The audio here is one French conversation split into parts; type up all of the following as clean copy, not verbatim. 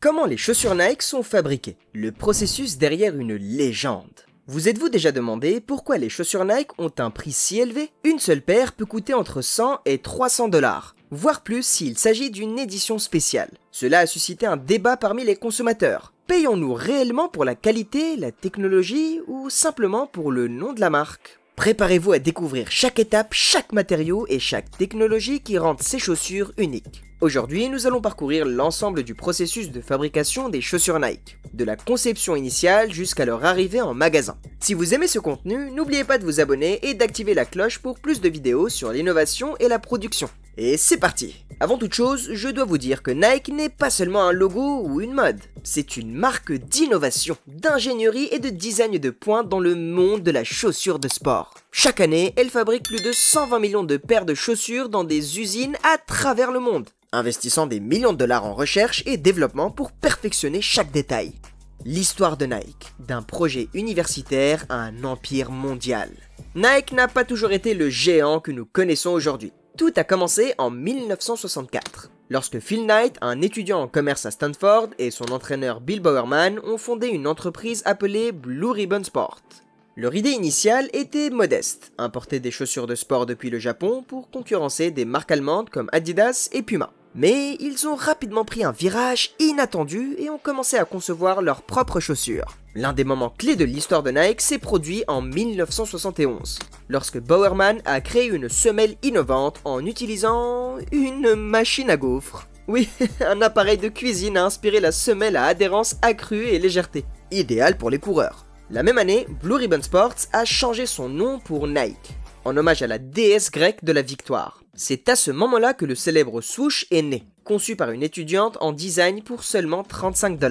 Comment les chaussures Nike sont fabriquées? Le processus derrière une légende. Vous êtes-vous déjà demandé pourquoi les chaussures Nike ont un prix si élevé? Une seule paire peut coûter entre 100 et 300 $, voire plus s'il s'agit d'une édition spéciale. Cela a suscité un débat parmi les consommateurs. Payons-nous réellement pour la qualité, la technologie ou simplement pour le nom de la marque? Préparez-vous à découvrir chaque étape, chaque matériau et chaque technologie qui rendent ces chaussures uniques. Aujourd'hui, nous allons parcourir l'ensemble du processus de fabrication des chaussures Nike, de la conception initiale jusqu'à leur arrivée en magasin. Si vous aimez ce contenu, n'oubliez pas de vous abonner et d'activer la cloche pour plus de vidéos sur l'innovation et la production. Et c'est parti! Avant toute chose, je dois vous dire que Nike n'est pas seulement un logo ou une mode. C'est une marque d'innovation, d'ingénierie et de design de pointe dans le monde de la chaussure de sport. Chaque année, elle fabrique plus de 120 millions de paires de chaussures dans des usines à travers le monde, investissant des millions de $ en recherche et développement pour perfectionner chaque détail. L'histoire de Nike, d'un projet universitaire à un empire mondial. Nike n'a pas toujours été le géant que nous connaissons aujourd'hui. Tout a commencé en 1964, lorsque Phil Knight, un étudiant en commerce à Stanford, et son entraîneur Bill Bowerman ont fondé une entreprise appelée Blue Ribbon Sport. Leur idée initiale était modeste, importer des chaussures de sport depuis le Japon pour concurrencer des marques allemandes comme Adidas et Puma. Mais ils ont rapidement pris un virage inattendu et ont commencé à concevoir leurs propres chaussures. L'un des moments clés de l'histoire de Nike s'est produit en 1971, lorsque Bowerman a créé une semelle innovante en utilisant une machine à gaufres. Oui, un appareil de cuisine a inspiré la semelle à adhérence accrue et légèreté, idéal pour les coureurs. La même année, Blue Ribbon Sports a changé son nom pour Nike, en hommage à la déesse grecque de la victoire. C'est à ce moment-là que le célèbre swoosh est né, conçu par une étudiante en design pour seulement 35 $.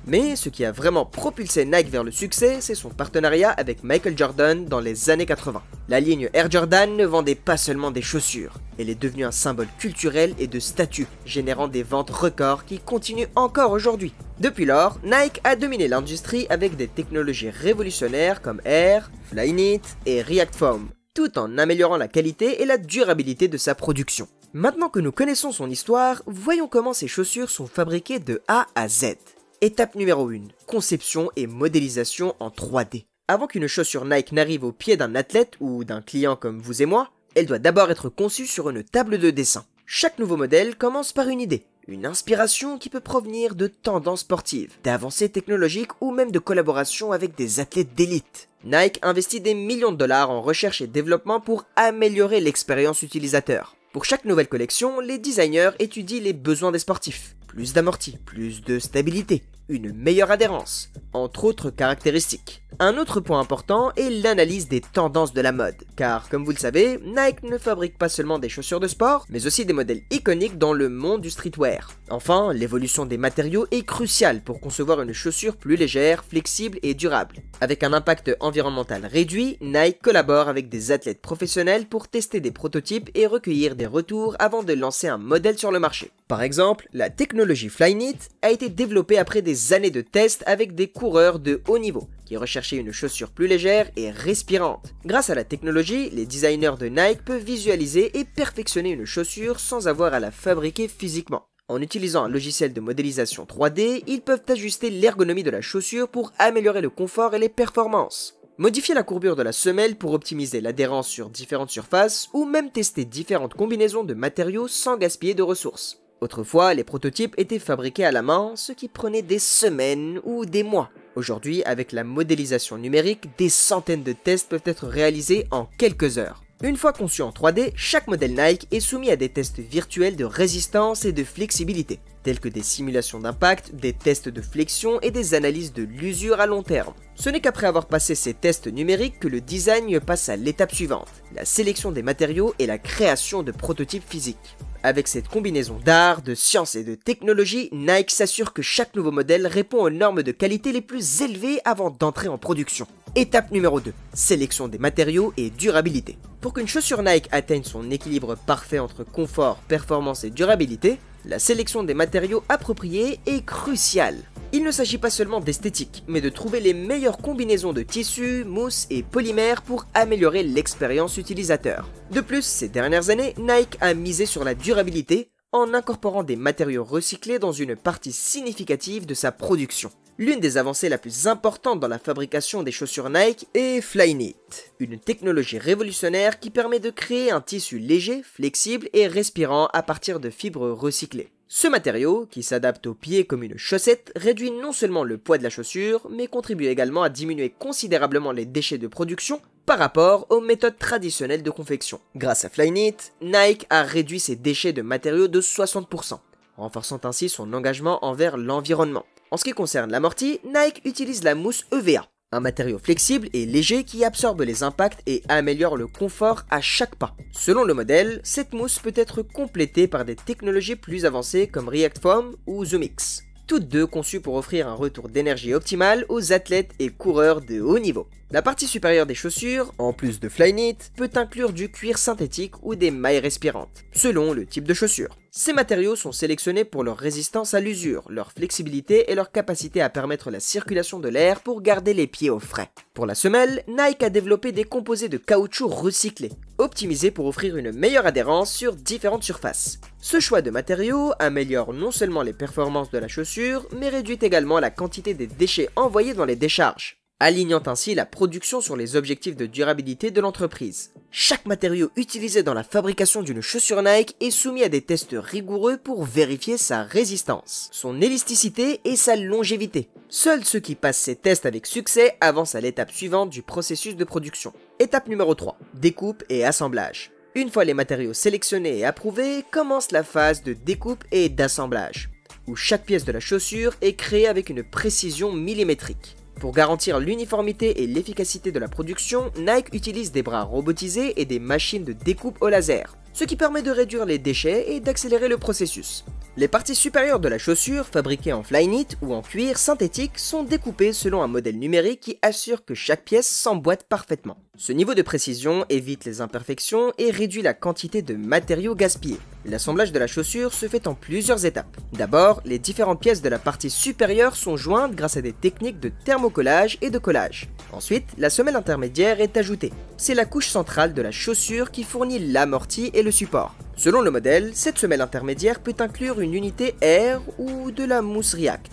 Mais ce qui a vraiment propulsé Nike vers le succès, c'est son partenariat avec Michael Jordan dans les années 80. La ligne Air Jordan ne vendait pas seulement des chaussures, elle est devenue un symbole culturel et de statut, générant des ventes records qui continuent encore aujourd'hui. Depuis lors, Nike a dominé l'industrie avec des technologies révolutionnaires comme Air, Flyknit et React Foam, tout en améliorant la qualité et la durabilité de sa production. Maintenant que nous connaissons son histoire, voyons comment ces chaussures sont fabriquées de A à Z. Étape numéro 1, conception et modélisation en 3D. Avant qu'une chaussure Nike n'arrive au pied d'un athlète ou d'un client comme vous et moi, elle doit d'abord être conçue sur une table de dessin. Chaque nouveau modèle commence par une idée, une inspiration qui peut provenir de tendances sportives, d'avancées technologiques ou même de collaborations avec des athlètes d'élite. Nike investit des millions de $ en recherche et développement pour améliorer l'expérience utilisateur. Pour chaque nouvelle collection, les designers étudient les besoins des sportifs. Plus d'amorti, plus de stabilité, une meilleure adhérence, entre autres caractéristiques. Un autre point important est l'analyse des tendances de la mode, car comme vous le savez, Nike ne fabrique pas seulement des chaussures de sport, mais aussi des modèles iconiques dans le monde du streetwear. Enfin, l'évolution des matériaux est cruciale pour concevoir une chaussure plus légère, flexible et durable. Avec un impact environnemental réduit, Nike collabore avec des athlètes professionnels pour tester des prototypes et recueillir des retours avant de lancer un modèle sur le marché. Par exemple, la technologie Flyknit a été développée après des années de tests avec des coureurs de haut niveau, qui recherchaient une chaussure plus légère et respirante. Grâce à la technologie, les designers de Nike peuvent visualiser et perfectionner une chaussure sans avoir à la fabriquer physiquement. En utilisant un logiciel de modélisation 3D, ils peuvent ajuster l'ergonomie de la chaussure pour améliorer le confort et les performances. Modifier la courbure de la semelle pour optimiser l'adhérence sur différentes surfaces ou même tester différentes combinaisons de matériaux sans gaspiller de ressources. Autrefois, les prototypes étaient fabriqués à la main, ce qui prenait des semaines ou des mois. Aujourd'hui, avec la modélisation numérique, des centaines de tests peuvent être réalisés en quelques heures. Une fois conçu en 3D, chaque modèle Nike est soumis à des tests virtuels de résistance et de flexibilité, tels que des simulations d'impact, des tests de flexion et des analyses de l'usure à long terme. Ce n'est qu'après avoir passé ces tests numériques que le design passe à l'étape suivante, la sélection des matériaux et la création de prototypes physiques. Avec cette combinaison d'art, de science et de technologie, Nike s'assure que chaque nouveau modèle répond aux normes de qualité les plus élevées avant d'entrer en production. Étape numéro 2, sélection des matériaux et durabilité. Pour qu'une chaussure Nike atteigne son équilibre parfait entre confort, performance et durabilité, la sélection des matériaux appropriés est cruciale. Il ne s'agit pas seulement d'esthétique, mais de trouver les meilleures combinaisons de tissus, mousses et polymères pour améliorer l'expérience utilisateur. De plus, ces dernières années, Nike a misé sur la durabilité en incorporant des matériaux recyclés dans une partie significative de sa production. L'une des avancées la plus importante dans la fabrication des chaussures Nike est Flyknit, une technologie révolutionnaire qui permet de créer un tissu léger, flexible et respirant à partir de fibres recyclées. Ce matériau, qui s'adapte au pied comme une chaussette, réduit non seulement le poids de la chaussure, mais contribue également à diminuer considérablement les déchets de production par rapport aux méthodes traditionnelles de confection. Grâce à Flyknit, Nike a réduit ses déchets de matériaux de 60%, renforçant ainsi son engagement envers l'environnement. En ce qui concerne l'amorti, Nike utilise la mousse EVA, un matériau flexible et léger qui absorbe les impacts et améliore le confort à chaque pas. Selon le modèle, cette mousse peut être complétée par des technologies plus avancées comme React Foam ou ZoomX, toutes deux conçues pour offrir un retour d'énergie optimal aux athlètes et coureurs de haut niveau. La partie supérieure des chaussures, en plus de Flyknit, peut inclure du cuir synthétique ou des mailles respirantes, selon le type de chaussure. Ces matériaux sont sélectionnés pour leur résistance à l'usure, leur flexibilité et leur capacité à permettre la circulation de l'air pour garder les pieds au frais. Pour la semelle, Nike a développé des composés de caoutchouc recyclés, optimisés pour offrir une meilleure adhérence sur différentes surfaces. Ce choix de matériaux améliore non seulement les performances de la chaussure, mais réduit également la quantité des déchets envoyés dans les décharges, alignant ainsi la production sur les objectifs de durabilité de l'entreprise. Chaque matériau utilisé dans la fabrication d'une chaussure Nike est soumis à des tests rigoureux pour vérifier sa résistance, son élasticité et sa longévité. Seuls ceux qui passent ces tests avec succès avancent à l'étape suivante du processus de production. Étape numéro 3, découpe et assemblage. Une fois les matériaux sélectionnés et approuvés, commence la phase de découpe et d'assemblage, où chaque pièce de la chaussure est créée avec une précision millimétrique. Pour garantir l'uniformité et l'efficacité de la production, Nike utilise des bras robotisés et des machines de découpe au laser, ce qui permet de réduire les déchets et d'accélérer le processus. Les parties supérieures de la chaussure, fabriquées en Flyknit ou en cuir synthétique, sont découpées selon un modèle numérique qui assure que chaque pièce s'emboîte parfaitement. Ce niveau de précision évite les imperfections et réduit la quantité de matériaux gaspillés. L'assemblage de la chaussure se fait en plusieurs étapes. D'abord, les différentes pièces de la partie supérieure sont jointes grâce à des techniques de thermocollage et de collage. Ensuite, la semelle intermédiaire est ajoutée. C'est la couche centrale de la chaussure qui fournit l'amorti et le support. Selon le modèle, cette semelle intermédiaire peut inclure une unité Air ou de la mousse React,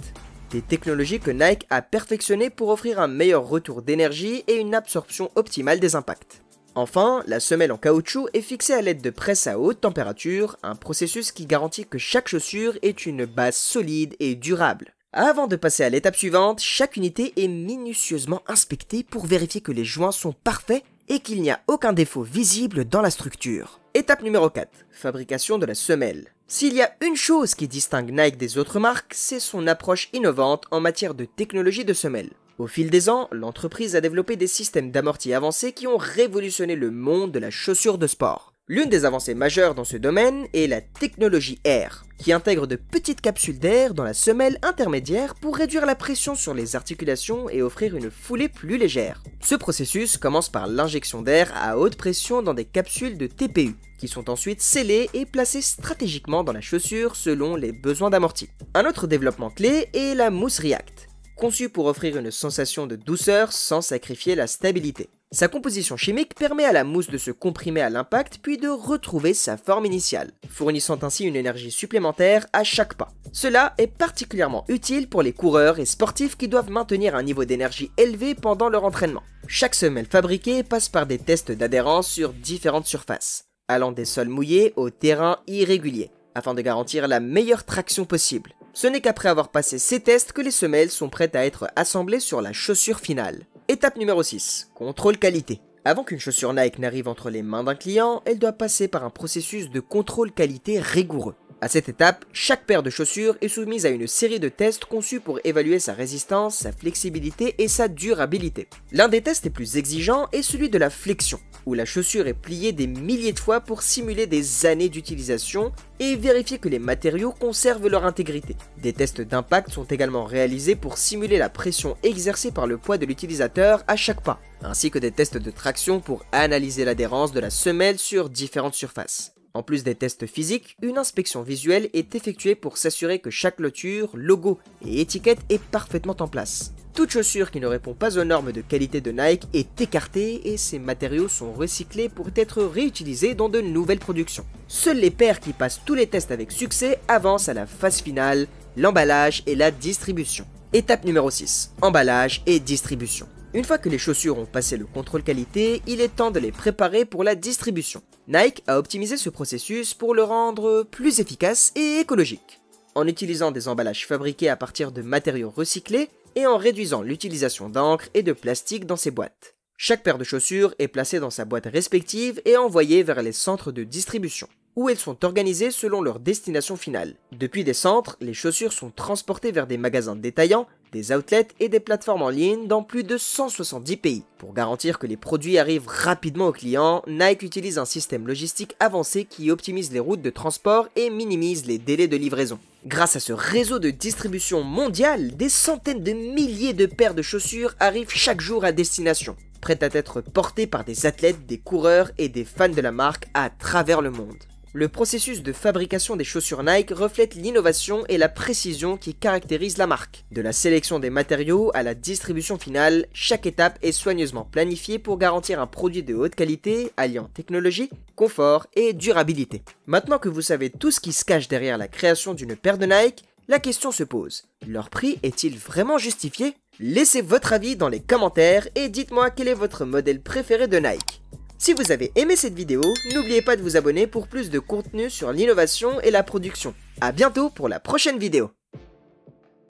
des technologies que Nike a perfectionnées pour offrir un meilleur retour d'énergie et une absorption optimale des impacts. Enfin, la semelle en caoutchouc est fixée à l'aide de presse à haute température, un processus qui garantit que chaque chaussure ait une base solide et durable. Avant de passer à l'étape suivante, chaque unité est minutieusement inspectée pour vérifier que les joints sont parfaits et qu'il n'y a aucun défaut visible dans la structure. Étape numéro 4, fabrication de la semelle. S'il y a une chose qui distingue Nike des autres marques, c'est son approche innovante en matière de technologie de semelle. Au fil des ans, l'entreprise a développé des systèmes d'amorti avancés qui ont révolutionné le monde de la chaussure de sport. L'une des avancées majeures dans ce domaine est la technologie Air, qui intègre de petites capsules d'air dans la semelle intermédiaire pour réduire la pression sur les articulations et offrir une foulée plus légère. Ce processus commence par l'injection d'air à haute pression dans des capsules de TPU, qui sont ensuite scellées et placées stratégiquement dans la chaussure selon les besoins d'amorti. Un autre développement clé est la mousse React, conçue pour offrir une sensation de douceur sans sacrifier la stabilité. Sa composition chimique permet à la mousse de se comprimer à l'impact puis de retrouver sa forme initiale, fournissant ainsi une énergie supplémentaire à chaque pas. Cela est particulièrement utile pour les coureurs et sportifs qui doivent maintenir un niveau d'énergie élevé pendant leur entraînement. Chaque semelle fabriquée passe par des tests d'adhérence sur différentes surfaces, allant des sols mouillés aux terrains irréguliers, afin de garantir la meilleure traction possible. Ce n'est qu'après avoir passé ces tests que les semelles sont prêtes à être assemblées sur la chaussure finale. Étape numéro 6, contrôle qualité. Avant qu'une chaussure Nike n'arrive entre les mains d'un client, elle doit passer par un processus de contrôle qualité rigoureux. À cette étape, chaque paire de chaussures est soumise à une série de tests conçus pour évaluer sa résistance, sa flexibilité et sa durabilité. L'un des tests les plus exigeants est celui de la flexion, où la chaussure est pliée des milliers de fois pour simuler des années d'utilisation et vérifier que les matériaux conservent leur intégrité. Des tests d'impact sont également réalisés pour simuler la pression exercée par le poids de l'utilisateur à chaque pas, ainsi que des tests de traction pour analyser l'adhérence de la semelle sur différentes surfaces. En plus des tests physiques, une inspection visuelle est effectuée pour s'assurer que chaque clôture, logo et étiquette est parfaitement en place. Toute chaussure qui ne répond pas aux normes de qualité de Nike est écartée et ces matériaux sont recyclés pour être réutilisés dans de nouvelles productions. Seules les paires qui passent tous les tests avec succès avancent à la phase finale, l'emballage et la distribution. Étape numéro 6, emballage et distribution. Une fois que les chaussures ont passé le contrôle qualité, il est temps de les préparer pour la distribution. Nike a optimisé ce processus pour le rendre plus efficace et écologique. En utilisant des emballages fabriqués à partir de matériaux recyclés et en réduisant l'utilisation d'encre et de plastique dans ces boîtes. Chaque paire de chaussures est placée dans sa boîte respective et envoyée vers les centres de distribution, où elles sont organisées selon leur destination finale. Depuis des centres, les chaussures sont transportées vers des magasins détaillants, des outlets et des plateformes en ligne dans plus de 170 pays. Pour garantir que les produits arrivent rapidement aux clients, Nike utilise un système logistique avancé qui optimise les routes de transport et minimise les délais de livraison. Grâce à ce réseau de distribution mondial, des centaines de milliers de paires de chaussures arrivent chaque jour à destination, prêtes à être portées par des athlètes, des coureurs et des fans de la marque à travers le monde. Le processus de fabrication des chaussures Nike reflète l'innovation et la précision qui caractérisent la marque. De la sélection des matériaux à la distribution finale, chaque étape est soigneusement planifiée pour garantir un produit de haute qualité, alliant technologie, confort et durabilité. Maintenant que vous savez tout ce qui se cache derrière la création d'une paire de Nike, la question se pose. Leur prix est-il vraiment justifié? Laissez votre avis dans les commentaires et dites-moi quel est votre modèle préféré de Nike. Si vous avez aimé cette vidéo, n'oubliez pas de vous abonner pour plus de contenu sur l'innovation et la production. A bientôt pour la prochaine vidéo.